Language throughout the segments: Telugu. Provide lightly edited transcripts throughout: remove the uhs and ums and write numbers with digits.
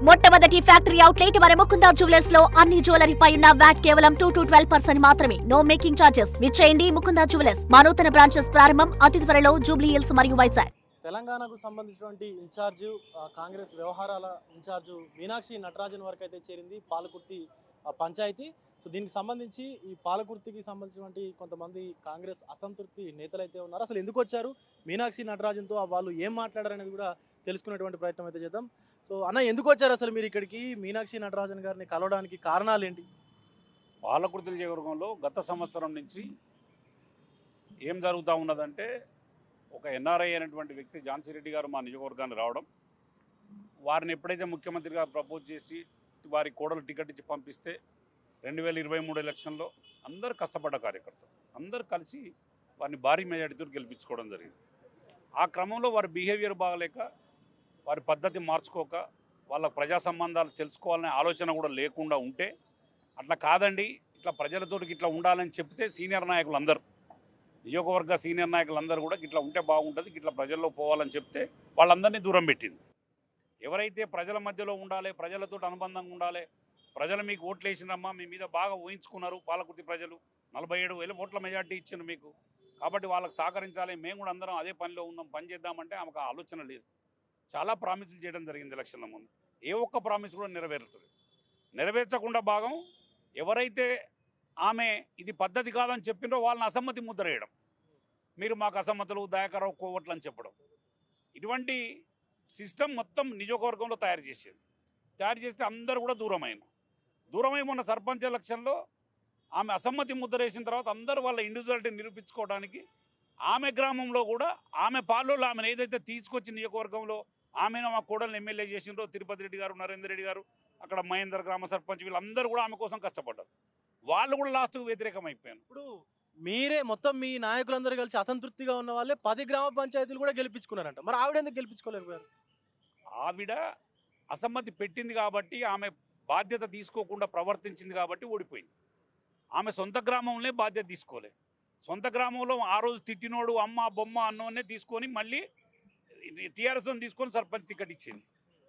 మొట్టమొదటి ఫ్యాక్టరీ అవుట్లెట్ మన ముకుందా జ్యువెలర్స్ లో అన్ని జ్యువెలరీపై ఉన్న వ్యాట్ కేవలం 2 to 12% మాత్రమే. No making charges. విచ్చేయండి ముకుందా జ్యువెలర్స్. మా నూతన బ్రాంచెస్ ప్రారంభం అతి త్వరలో జూబ్లీ హిల్స్ మరియు వైజాగ్. తెలంగాణకు సంబంధించినటువంటి ఇన్ఛార్జ్ కాంగ్రెస్ వ్యవహారాల ఇన్ఛార్జ్ మీనాక్షి నటరాజన్ వరకు అయితే చేరింది పాలకుర్తి పంచాయతీ. సో దీనికి సంబంధించి ఈ పాలకుర్తికి సంబంధించినటువంటి కొంతమంది కాంగ్రెస్ అసంతృప్తి నేతలు అయితే ఉన్నారు. అసలు ఎందుకు వచ్చారు మీనాక్షి నటరాజన్తో, వాళ్ళు ఏం మాట్లాడారు అనేది కూడా తెలుసుకునేటువంటి ప్రయత్నం అయితే చేద్దాం. సో అన్న, ఎందుకు వచ్చారు అసలు మీరు ఇక్కడికి? మీనాక్షి నటరాజన్ గారిని కలవడానికి కారణాలు ఏంటి? పాలకుర్తి నియోజకవర్గంలో గత సంవత్సరం నుంచి ఏం జరుగుతూ ఉన్నదంటే, ఒక ఎన్ఆర్ఐ అయినటువంటి వ్యక్తి ఝాన్సీ రెడ్డి గారు మా నియోజకవర్గాన్ని రావడం, వారిని ఎప్పుడైతే ముఖ్యమంత్రిగా ప్రపోజ్ చేసి వారి కోడలు టికెట్ ఇచ్చి పంపిస్తే 2023 ఎలక్షన్లో అందరు కష్టపడ్డ కార్యకర్తలు అందరు కలిసి వారిని భారీ మెజారిటీతో గెలిపించుకోవడం జరిగింది. ఆ క్రమంలో వారి బిహేవియర్ బాగలేక, వారి పద్ధతి మార్చుకోక, వాళ్ళ ప్రజా సంబంధాలు తెలుసుకోవాలనే ఆలోచన కూడా లేకుండా ఉంటే, అట్లా కాదండి ఇట్లా ప్రజలతోటి ఇట్లా ఉండాలని చెప్తే సీనియర్ నాయకులు అందరూ, నియోజకవర్గ సీనియర్ నాయకులందరూ కూడా ఇట్లా ఉంటే బాగుంటుంది, ఇట్లా ప్రజల్లో పోవాలని చెప్తే వాళ్ళందరినీ దూరం పెట్టింది. ఎవరైతే ప్రజల మధ్యలో ఉండాలి, ప్రజలతో అనుబంధంగా ఉండాలి, ప్రజలు మీకు ఓట్లు వేసినమ్మా, మీ మీద బాగా ఊహించుకున్నారు పాలకుర్తి ప్రజలు, 47,000 ఓట్ల మెజార్టీ ఇచ్చింది మీకు, కాబట్టి వాళ్ళకి సహకరించాలి, మేము కూడా అందరం అదే పనిలో ఉన్నాం, పని చేద్దామంటే ఆమెకు ఆ ఆలోచన లేదు. చాలా ప్రామిసులు చేయడం జరిగింది ఎలక్షన్ల ముందు, ఏ ఒక్క ప్రామిస్ కూడా నెరవేరుతుంది. నెరవేర్చకుండా భాగం ఎవరైతే ఆమె ఇది పద్ధతి కాదని చెప్పినో వాళ్ళని అసమ్మతి ముద్ర వేయడం, మీరు మాకు అసమ్మతులు దయాకరావు కోవట్లు అని చెప్పడం, ఇటువంటి సిస్టమ్ మొత్తం నియోజకవర్గంలో తయారు చేస్తే అందరూ కూడా దూరమై మొన్న సర్పంచ్ ఎలక్షన్లో ఆమె అసమ్మతి ముద్ర వేసిన తర్వాత అందరూ వాళ్ళ ఇండివిజువాలిటీ నిరూపించుకోవడానికి ఆమె గ్రామంలో కూడా ఆమె పాలలో ఆమెను ఏదైతే తీసుకొచ్చి నియోజకవర్గంలో ఆమెను మా కోడలను ఎమ్మెల్యే చేసిండ్రో, తిరుపతి రెడ్డి గారు, నరేందర్ రెడ్డి గారు, అక్కడ మహేందర్ గ్రామ సర్పంచ్, వీళ్ళందరూ కూడా ఆమె కోసం కష్టపడ్డారు. వాళ్ళు కూడా లాస్ట్కు వ్యతిరేకం అయిపోయారు. ఇప్పుడు మీరే మొత్తం మీ నాయకులందరూ కలిసి అసంతృప్తిగా ఉన్న వాళ్ళే 10 గ్రామ పంచాయతీలు కూడా గెలిపించుకున్నారంట. మరి ఆవిడ ఎందుకు గెలిపించుకోలేకపోయారు? ఆవిడ అసమ్మతి పెట్టింది కాబట్టి, ఆమె బాధ్యత తీసుకోకుండా ప్రవర్తించింది కాబట్టి ఓడిపోయింది. ఆమె సొంత గ్రామంలో బాధ్యత తీసుకోలే. సొంత గ్రామంలో ఆ రోజు తిట్టినోడు అమ్మ బొమ్మ అన్నోనే తీసుకొని మళ్ళీ టీఆర్ఎస్ని తీసుకొని సర్పంచ్ టికెట్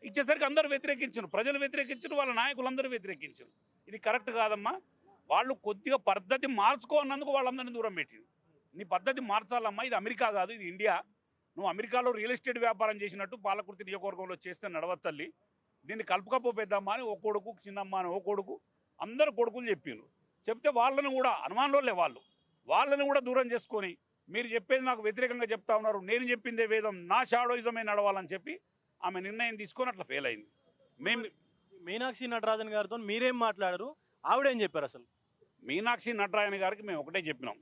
ఇచ్చేసరికి అందరూ వ్యతిరేకించారు, ప్రజలు వ్యతిరేకించారు, వాళ్ళ నాయకులందరూ వ్యతిరేకించారు. ఇది కరెక్ట్ కాదమ్మా, వాళ్ళు కొద్దిగా పద్ధతి మార్చుకోనందుకు వాళ్ళందరినీ దూరం పెట్టింది. నీ పద్ధతి మార్చాలమ్మా, ఇది అమెరికా కాదు, ఇది ఇండియా. నువ్వు అమెరికాలో రియల్ ఎస్టేట్ వ్యాపారం చేసినట్టు పాలకుర్తి నియోజకవర్గంలో చేస్తే నడవదు తల్లి, దీన్ని కలుపుకపోద్దామా అని ఓ కొడుకు, చిన్నమ్మ అని ఓ కొడుకు, అందరు కొడుకులు చెప్తే వాళ్ళని కూడా అనుమానంలో వాళ్ళని కూడా దూరం చేసుకొని, మీరు చెప్పేది నాకు వ్యతిరేకంగా చెప్తా ఉన్నారు, నేను చెప్పిందే వేదం, నా షాడోయిజమే నడవాలని చెప్పి ఆమె నిర్ణయం తీసుకొని అట్లా ఫెయిల్ అయింది. మేము మీనాక్షి నటరాజన్ గారితో మీరేం మాట్లాడారు, ఆవిడేం చెప్పారు? అసలు మీనాక్షి నటరాజన్ గారికి మేము ఒకటే చెప్పినాం,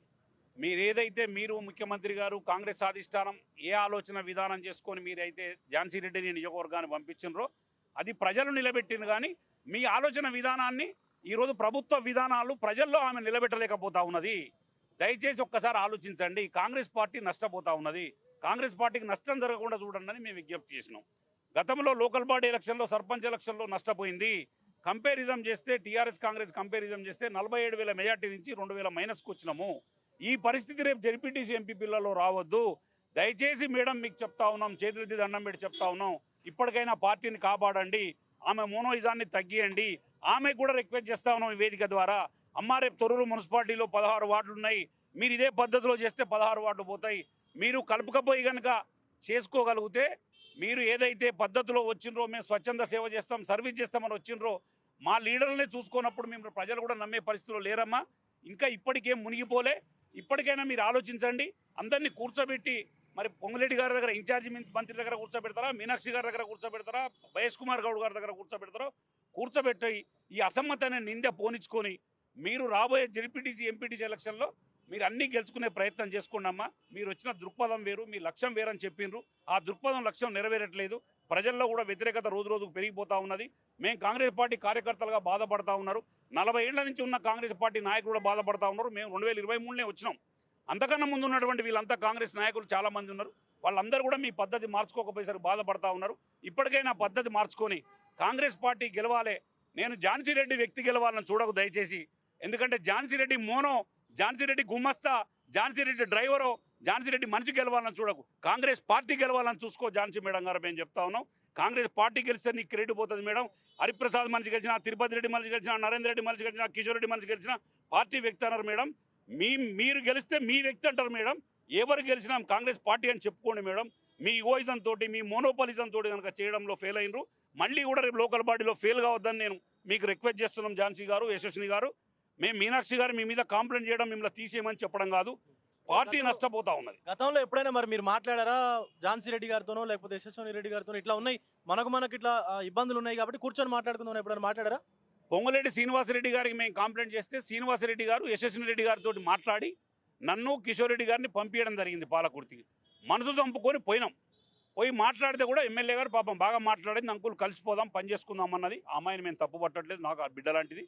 మీరు ముఖ్యమంత్రి గారు కాంగ్రెస్ అధిష్టానం ఏ ఆలోచన విధానం చేసుకొని మీరైతే ఝాన్సీ రెడ్డిని నియోజకవర్గాన్ని పంపించినరో అది ప్రజలు నిలబెట్టింది. కానీ మీ ఆలోచన విధానాన్ని ఈరోజు ప్రభుత్వ విధానాలు ప్రజల్లో ఆమె నిలబెట్టలేకపోతా ఉన్నది. దయచేసి ఒక్కసారి ఆలోచించండి, కాంగ్రెస్ పార్టీ నష్టపోతా ఉన్నది, కాంగ్రెస్ పార్టీకి నష్టం జరగకుండా చూడండి అని మేము విజ్ఞప్తి చేసినాం. గతంలో లోకల్ బాడీ ఎలక్షన్లో, సర్పంచ్ ఎలక్షన్లో నష్టపోయింది. కంపారిజం చేస్తే టీఆర్ఎస్ కాంగ్రెస్ కంపారిజం చేస్తే 47,000 మెజార్టీ నుంచి 2,000 మైనస్కి వచ్చినాము. ఈ పరిస్థితి రేపు జెడ్పీటీసీ ఎంపీ పిల్లల్లో రావద్దు. దయచేసి మేడం మీకు చెప్తా ఉన్నాం, చేతులెత్తి దండం పెట్టి చెప్తా ఉన్నాం, ఇప్పటికైనా పార్టీని కాపాడండి, ఆమె మోనోయిజాన్ని తగ్గియండి. ఆమె కూడా రిక్వెస్ట్ చేస్తా ఉన్నాం ఈ వేదిక ద్వారా, అమ్మ రేపు తొర్రూరు మున్సిపాలిటీలో 16 వార్డులు ఉన్నాయి, మీరు ఇదే పద్ధతిలో చేస్తే 16 వార్డులు పోతాయి. మీరు కలుపుకపోయి కనుక చేసుకోగలిగితే, మీరు ఏదైతే పద్ధతిలో వచ్చిండ్రో, మేము స్వచ్ఛంద సేవ చేస్తాం, సర్వీస్ చేస్తామని వచ్చిండ్రో, మా లీడర్లనే చూసుకున్నప్పుడు మేము ప్రజలు కూడా నమ్మే పరిస్థితిలో లేరమ్మా. ఇంకా ఇప్పటికేం మునిగిపోలే, ఇప్పటికైనా మీరు ఆలోచించండి. అందరినీ కూర్చోబెట్టి, మరి పొంగులేటి గారి దగ్గర ఇన్ఛార్జి మంత్రి దగ్గర కూర్చోబెడతారా, మీనాక్షి గారి దగ్గర కూర్చోబెడతారా, వైఎస్ కుమార్ గౌడ్ గారి దగ్గర కూర్చోబెట్టి ఈ అసమ్మతి అనే నింద పోనించుకొని మీరు రాబోయే జెడ్పీటీసీ ఎంపీటీసీ ఎలక్షన్లో మీరు అన్నీ గెలుచుకునే ప్రయత్నం చేసుకోండమ్మా. మీరు వచ్చిన దృక్పథం వేరు, మీ లక్ష్యం వేరని చెప్పిండ్రు, ఆ దృక్పథం లక్ష్యం నెరవేరట్లేదు. ప్రజల్లో కూడా వ్యతిరేకత రోజు రోజుకు పెరిగిపోతూ ఉన్నది. మేము కాంగ్రెస్ పార్టీ కార్యకర్తలుగా బాధపడతా ఉన్నారు, 40 ఏళ్ల నుంచి ఉన్న కాంగ్రెస్ పార్టీ నాయకులు కూడా బాధపడతా ఉన్నారు. మేము 2023 వచ్చినాం, అంతకన్నా ముందు ఉన్నటువంటి వీళ్ళంతా కాంగ్రెస్ నాయకులు చాలామంది ఉన్నారు, వాళ్ళందరూ కూడా మీ పద్ధతి మార్చుకోకపోయేసరికి బాధపడతా ఉన్నారు. ఇప్పటికైనా పద్ధతి మార్చుకొని కాంగ్రెస్ పార్టీ గెలవాలి. నేను ఝాన్సీ రెడ్డి వ్యక్తి గెలవాలని చూడకు దయచేసి, ఎందుకంటే ఝాన్సీ రెడ్డి మోనో, ఝాన్సీ రెడ్డి గుమస్తా, ఝాన్సీ రెడ్డి డ్రైవరో, ఝాన్సీ రెడ్డి మనిషి గెలవాలని చూడకు, కాంగ్రెస్ పార్టీ గెలవాలని చూసుకో ఝాన్సీ మేడం గారు మేము చెప్తా ఉన్నాం. కాంగ్రెస్ పార్టీ గెలిస్తే నీకు క్రెడిట్ పోతుంది మేడం. హరిప్రసాద్ మనిషి గెలిచినా, తిరుపతి రెడ్డి మనిషి గెలిచినా, నరేంద్ర రెడ్డి మనిషి గెలిచినా, కిషోర్ రెడ్డి మనిషి గెలిచినా పార్టీ వ్యక్తి అన్నారు మేడం. మీరు గెలిస్తే మీ వ్యక్తి అంటారు మేడం. ఎవరు గెలిచినా కాంగ్రెస్ పార్టీ అని చెప్పుకోండి మేడం. మీ ఈగోయిజం తోటి, మీ మోనోపాలిజం తోటి కనుక చేయడంలో ఫెయిల్ అయినరు. మళ్ళీ కూడా రేపు లోకల్ బాడీలో ఫెయిల్ కావద్దని నేను మీకు రిక్వెస్ట్ చేస్తున్నాం. ఝాన్సీ గారు, యశస్విని గారు, మేము మీనాక్షి గారు మీ మీద కంప్లైంట్ చేయడం, మిమ్మల్ని తీసేయమని చెప్పడం కాదు. పార్టీ నష్టపోతా ఉన్నది. గతంలో ఎప్పుడైనా మరి మీరు మాట్లాడారా ఝాన్సీ రెడ్డి గారితోనో లేకపోతే యశస్విని రెడ్డి గారితో ఇట్లా ఉన్నాయి మనకు ఇట్లా ఇబ్బందులు ఉన్నాయి కాబట్టి కూర్చొని మాట్లాడుకుందాం ఎప్పుడైనా మాట్లాడారా? పొంగులేటి శ్రీనివాసరెడ్డి గారికి మేము కంప్లైంట్ చేస్తే శ్రీనివాసరెడ్డి గారు యశస్విని రెడ్డి గారితో మాట్లాడి నన్ను, కిషోర్ రెడ్డి గారిని పంపించడం జరిగింది పాలకుర్తికి. మనసు చంపుకొని పోయి మాట్లాడితే కూడా ఎమ్మెల్యే గారు పాపం బాగా మాట్లాడింది, అంకుల్ కలిసిపోదాం, పని చేసుకుందాం అన్నది. ఆ అమ్మాయిని మేము తప్పు పట్టట్లేదు, నాకు ఆ బిడ్డ లాంటిది.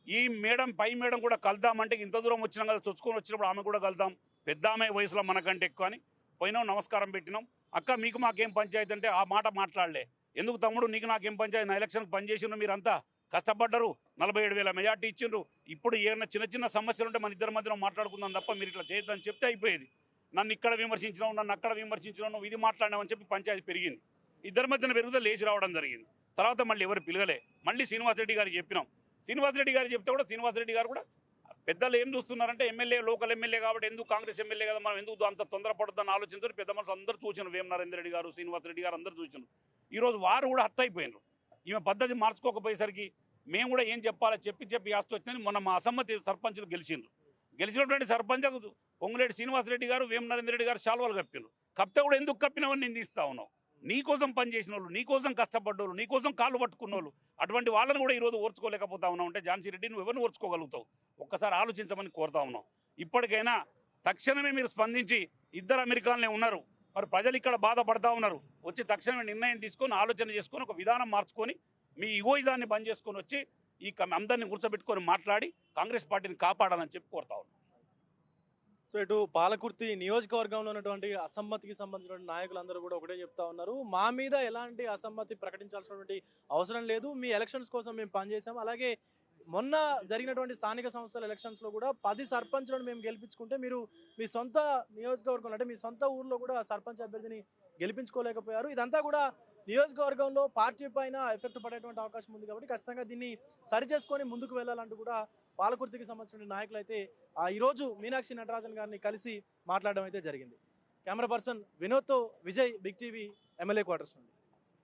ఈ మేడం, పై మేడం కూడా కలుద్దామంటే ఇంత దూరం వచ్చినాం కదా, చొచ్చుకొని వచ్చినప్పుడు ఆమె కూడా కలుద్దాం, పెద్ద ఆమె వయసులో మనకంటే ఎక్కువ అని పోయినాం, నమస్కారం పెట్టినాం. అక్క మీకు మాకేం పంచాయతీ అంటే ఆ మాట మాట్లాడలే. ఎందుకు తమ్ముడు నీకు నాకేం పంచాయతీ, నా ఎలక్షన్కి పనిచేసిండ్రు, మీరంతా కష్టపడ్డరు, 47,000 మెజార్టీ ఇచ్చిండ్రు. ఇప్పుడు ఏమైనా చిన్న సమస్యలు ఉంటే మన ఇద్దరి మధ్యలో మాట్లాడుకుందాం తప్ప మీరు ఇట్లా చేయొద్దని చెప్తే అయిపోయేది. నన్ను ఇక్కడ విమర్శించినావు, నన్ను అక్కడ విమర్శించినావు, నువ్వు ఇది మాట్లాడినావు అని చెప్పి పంచాయతీ పెరిగింది. ఇద్దరి మధ్యన పెరుగుతూ లేచి రావడం జరిగింది. తర్వాత మళ్ళీ ఎవరు పిలగలే. మళ్ళీ శ్రీనివాసరెడ్డి గారికి చెప్పినాం. శ్రీనివాసరెడ్డి గారు చెప్తే కూడా శ్రీనివాసరెడ్డి గారు కూడా పెద్దలు ఏం చూస్తున్నారంటే ఎమ్మెల్యే, లోకల్ ఎమ్మెల్యే కాబట్టి ఎందుకు కాంగ్రెస్ ఎమ్మెల్యే కదా మనం ఎందుకు అంత తొందరపడొద్దని ఆలోచించారు. పెద్ద మనుషులు అందరూ చూసినారు, వేం నరేంద్ర రెడ్డి గారు, శ్రీనివాసరెడ్డి గారు అందరూ చూసినారు. ఈరోజు వారు కూడా హత్య అయిపోయినారు. ఈమె పద్ధతి మార్చుకోకపోయేసరికి మేము కూడా ఏం చెప్పాలో చెప్పి ఆస్తి వచ్చిందని మొన్న మా అసమ్మతి సర్పంచులు గెలిచినటువంటి సర్పంచ్ పొంగులేటి శ్రీనివాసరెడ్డి గారు, వేం నరేంద్ర రెడ్డి గారు శాలువాలు కప్పినారు. కప్పితే కూడా ఎందుకు కప్పినావని నిందిస్తా ఉన్నావు. నీకోసం పనిచేసిన వాళ్ళు, నీకోసం కష్టపడ్డోళ్ళు, నీకోసం కాళ్ళు పట్టుకున్న వాళ్ళు, అటువంటి వాళ్ళని కూడా ఈరోజు ఓర్చుకోలేకపోతా ఉన్నావు అంటే ఝాన్సీ రెడ్డి నువ్వు ఎవరిని ఓర్చుకోగలుగుతావు? ఒక్కసారి ఆలోచించమని కోరుతా ఉన్నావు. ఇప్పటికైనా తక్షణమే మీరు స్పందించి, ఇద్దరు అమెరికాలోనే ఉన్నారు, మరి ప్రజలు ఇక్కడ బాధపడతా ఉన్నారు, వచ్చి తక్షణమే నిర్ణయం తీసుకొని ఆలోచన చేసుకొని ఒక విధానం మార్చుకొని మీ ఇగోయిజాన్ని బంద్ చేసుకొని వచ్చి ఈ అందరినీ కూర్చోబెట్టుకొని మాట్లాడి కాంగ్రెస్ పార్టీని కాపాడాలని చెప్పి కోరుతా ఉన్నాను. సో ఇటు పాలకుర్తి నియోజకవర్గంలో ఉన్నటువంటి అసమ్మతికి సంబంధించిన నాయకులందరూ కూడా ఒకటే చెప్తా ఉన్నారు, మా మీద ఎలాంటి అసమ్మతి ప్రకటించాల్సినటువంటి అవసరం లేదు, మీ ఎలక్షన్స్ కోసం మేము పనిచేసాం. అలాగే మొన్న జరిగినటువంటి స్థానిక సంస్థల ఎలక్షన్స్లో కూడా 10 సర్పంచ్లను మేము గెలిపించుకుంటే మీరు మీ సొంత నియోజకవర్గంలో అంటే మీ సొంత ఊర్లో కూడా సర్పంచ్ అభ్యర్థిని గెలిపించుకోలేకపోయారు. ఇదంతా కూడా నియోజకవర్గంలో పార్టీ పైన ఎఫెక్ట్ పడేటువంటి అవకాశం ఉంది కాబట్టి ఖచ్చితంగా దీన్ని సరి చేసుకొని ముందుకు వెళ్ళాలంటూ కూడా పాలకుర్తికి సంబంధించిన నాయకులు అయితే ఈరోజు మీనాక్షి నటరాజన్ గారిని కలిసి మాట్లాడడం అయితే జరిగింది. కెమెరా పర్సన్ వినోద్తో Vijay, big TV, MLA quarters నుండి.